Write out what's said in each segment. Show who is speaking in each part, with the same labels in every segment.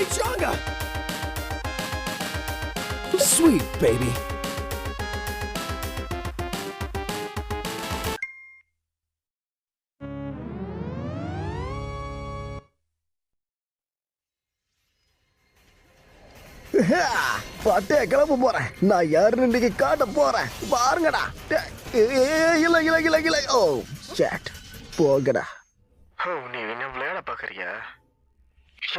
Speaker 1: chimichanga! Sweet baby.
Speaker 2: பாட்டே கிளம்ப போறேன். நான் யாருன்னு இன்னைக்கு காட்ட போறேன். பாருங்கடா. இல்ல இல்ல இல்ல இல்ல. ஓ ஷேட். போகடா.
Speaker 3: ஓ நீ என்ன விளையாட பாக்குறியா?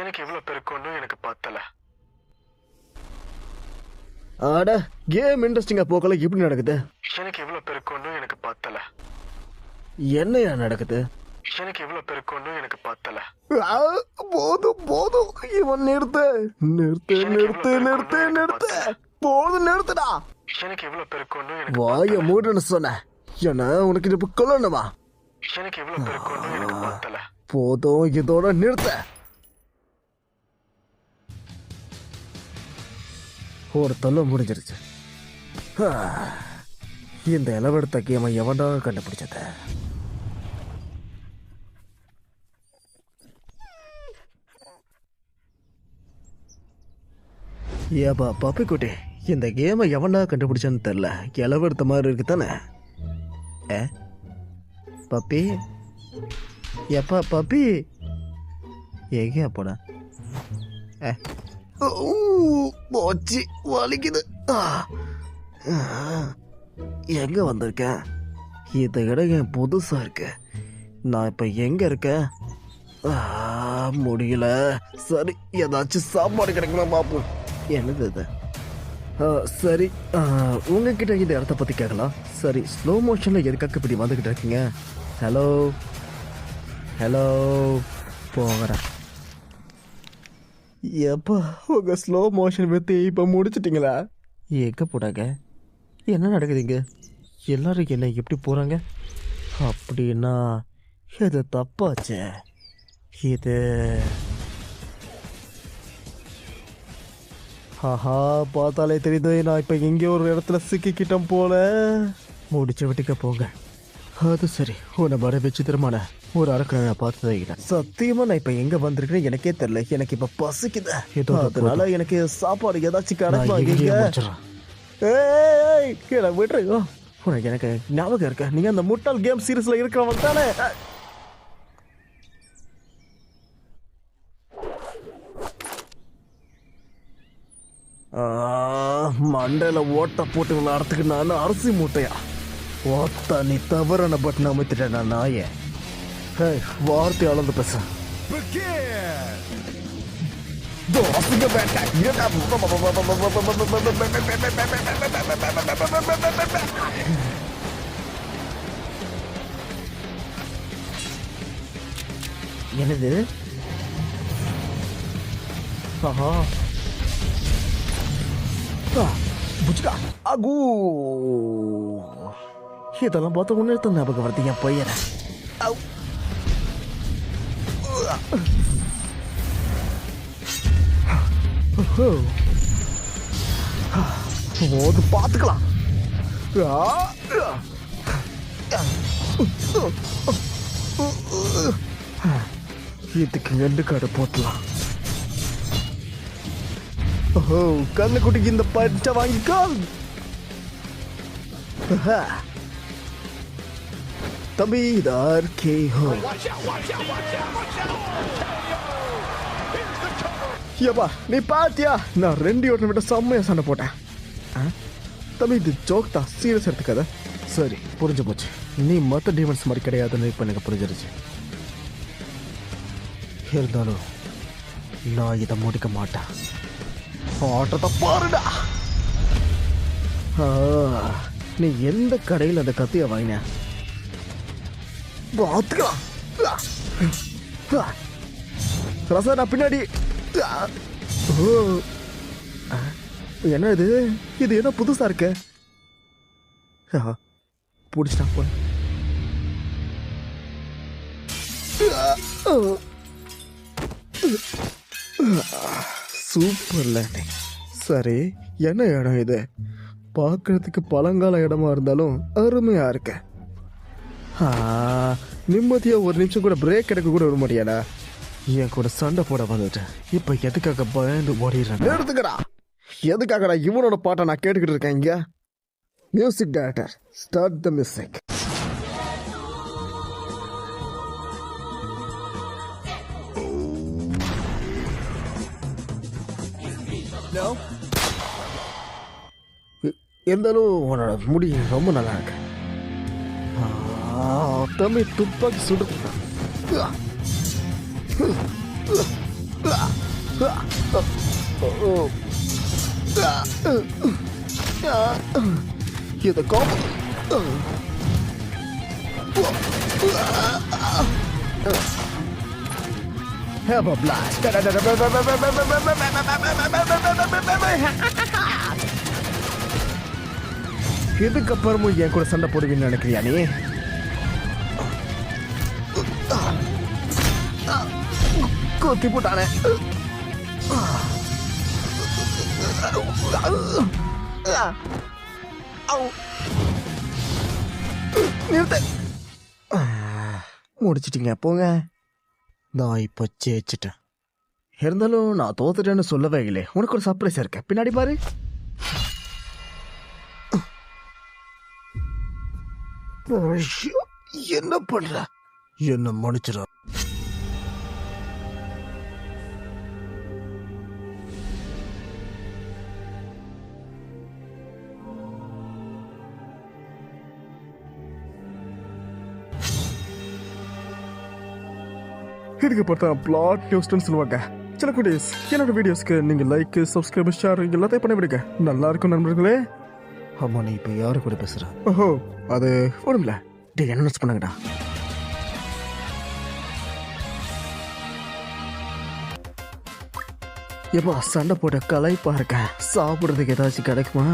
Speaker 3: எனக்கு எவ்வளவு பெருக்கொன்னு எனக்கு பத்தல.
Speaker 2: ஆட கேம் இன்ட்ரெஸ்டிங்கா போகல. எப்படி நடக்குது?
Speaker 3: எனக்கு எவ்வளவு பெருக்கொன்னு எனக்கு பத்தல.
Speaker 2: என்னையா நடக்குது?
Speaker 3: எனக்கு எவ்வளவு பெருக்கொன்னு எனக்கு பத்தல.
Speaker 2: போதும் போதும். இவன் நிறுத்து நிறுத்து நிறுத்து நிறுத்து நிறுத்து. போதும் நிறுத்துடா.
Speaker 3: எனக்கு எவ்வளவு பெருக்கொன்னு எனக்கு
Speaker 2: வாய மூடுன்னு சொன்ன. என்ன உனக்கு இப்ப கொல்லணுமா?
Speaker 3: எனக்கு எவ்வளவு பெருக்கொன்னு எனக்கு பத்தல.
Speaker 2: போதும் இதோட நிறுத்த. ஒரு தொல்லை முடிஞ்சிருச்சு. இந்த இளவெடுத்த கேமை எவன்டா கண்டுபிடிச்சத? ஏப்பா பப்பி குட்டி, இந்த கேமை எவன்டா கண்டுபிடிச்சான்னு தெரியல. இளவெடுத்த மாதிரி இருக்கு தானே? பப்பி எப்பா பப்பி எங்கேயா போட? போச்சு வலிக்குது. எங்க வந்திருக்கேன்? இந்த இடம் புதுசா இருக்கு. நான் இப்ப எங்க இருக்கேன்? முடியல. சரி ஏதாச்சும் சாப்பாடு கிடைக்கணும் பாப்போம். என்னது இது? சரி உங்ககிட்ட இந்த இடத்த பத்தி கேட்கலாம். சரி ஸ்லோ மோஷன்ல எதுக்காக இப்படி வந்துகிட்டு இருக்கீங்க? ஹலோ ஹலோ போகிறேன். எப்பா உங்க ஸ்லோ மோஷன் பத்தி இப்ப முடிச்சிட்டீங்களா? எங்க போடாங்க? என்ன நடக்குதுங்க? எல்லாரும் என்ன எப்படி போறாங்க? அப்படின்னா இது தப்பாச்சே. இது ஆஹா பார்த்தாலே தெரியுது. நான் இப்ப எங்கேயோ ஒரு இடத்துல சிக்கிக்கிட்டேன் போல. முடிச்சு விட்டுக்க போங்க. அது சரி, உன்னை வர விசித்திரமான ஒரு அரக்கனை நான் பார்த்ததே இல்லை. சத்தியமா நான் இப்ப எங்க வந்திருக்கேன்னு எனக்கே தெரியல. எனக்கு இப்ப பசிக்குது. அதனால எனக்கு சாப்பாடு ஏதாச்சும் கிடைக்கும். விட்டுரு. உனக்கு எனக்கு ஞாபகம் இருக்க, நீங்க அந்த முட்டாள் கேம் சீரீஸ்ல இருக்கிறவங்க தானே? மண்டையில ஓட்ட போட்டு விளையாடுறதுக்கு நான் அரிசி மூட்டையா? ஓத்த நீ தவறான பட்டன் அமைத்துட்டேன். நான் நாய வார்த்தை அளந்து பேச. என்னது? ஆஹா அகூ இதெல்லாம் பார்த்த உடனே தான் ஞாபகம் வருது என் பையனை. போது பார்த்துக்கலாம். இதுக்கு எண்டு காடு போட்டலாம். ஓ கண்ணு குட்டிக்கு இந்த பச்சை வாங்கிக்கோ. தம்பி இதார் கே ஹோ. ஏப்பா நீ பாத்தியா? நான் 2 ஓட்டம் விட்டு செம்மையா சண்டை போட்டேன். தம்பி இது ஜோக் தான், சீரியஸ் எடுத்துக்காத. சரி புரிஞ்சு போச்சு. நீ மற்ற டீமன்ஸ் மாதிரி கிடையாதுன்னு இப்ப எனக்கு புரிஞ்சிருச்சு. இருந்தாலும் நான் இதை முடிக்க மாட்டேன். ஆட்டத்தை பாருடா. நீ எந்த கடையில் அந்த கத்திய வாங்கின? ரசா பின்னாடி. என்ன இது? இது என்ன புதுசா இருக்கு? பிடிச்சிட்டா போ. சூப்பர்ல. சரி என்ன இடம் இது? பார்க்கறதுக்கு பழங்கால இடமா இருந்தாலும் அருமையா இருக்கு. நிம்மதியா ஒரு நிமிஷம் கூட பிரேக் எடுக்க கூட விட முடியாடா. என் கூட சண்டை போட வந்துட்டேன். இப்ப எதுக்காக பயந்து ஓடிடுறேன்? எடுத்துக்கடா. எதுக்காகடா இவனோட பாட்டை நான் கேட்டுக்கிட்டு இருக்கேன் இங்க? Music director, start the music. இருந்தாலும் உன்னோட முடி ரொம்ப நல்லா இருக்கு. தம்பி துப்பாக்கி சுடு. இத கோபம். Have a blast. இதுக்கப்புறமும் என் கூட சண்டை போடுவீன்னு நினைக்கிறியா நீ? கொத்தி போட்டானே. நிறுத்த. முடிச்சிட்டீங்க, போங்க. நான் இப்போ ஜெயிச்சிட்டேன். இருந்தாலும் நான் தோத்துட்டேன்னு சொல்லவே இல்லை. உனக்கு ஒரு சர்ப்ரைஸ் இருக்க, பின்னாடி பாரு. என்ன பண்ற? என்ன மன்னிச்சிட. இதுக்கு பார்த்தா பிளாட் நியூஸ்ன்னு சொல்லுவாங்க. சில குட்டீஸ், என்னோட வீடியோஸ்க்கு நீங்க லைக், சப்ஸ்கிரைப், ஷேர் எல்லாத்தையும் பண்ணி விடுங்க. நல்லா இருக்கும் நண்பர்களே. ஆமா, நீ இப்ப யாரு கூட பேசுற? ஓஹோ, அது ஒண்ணுமில்ல. டே, என்ன நியூஸ் பண்ணுங்கடா. ஏப்பா, சண்டை போட்ட கலைப்பா இருக்க. சாப்பிடுறதுக்கு ஏதாச்சும் கிடைக்குமா?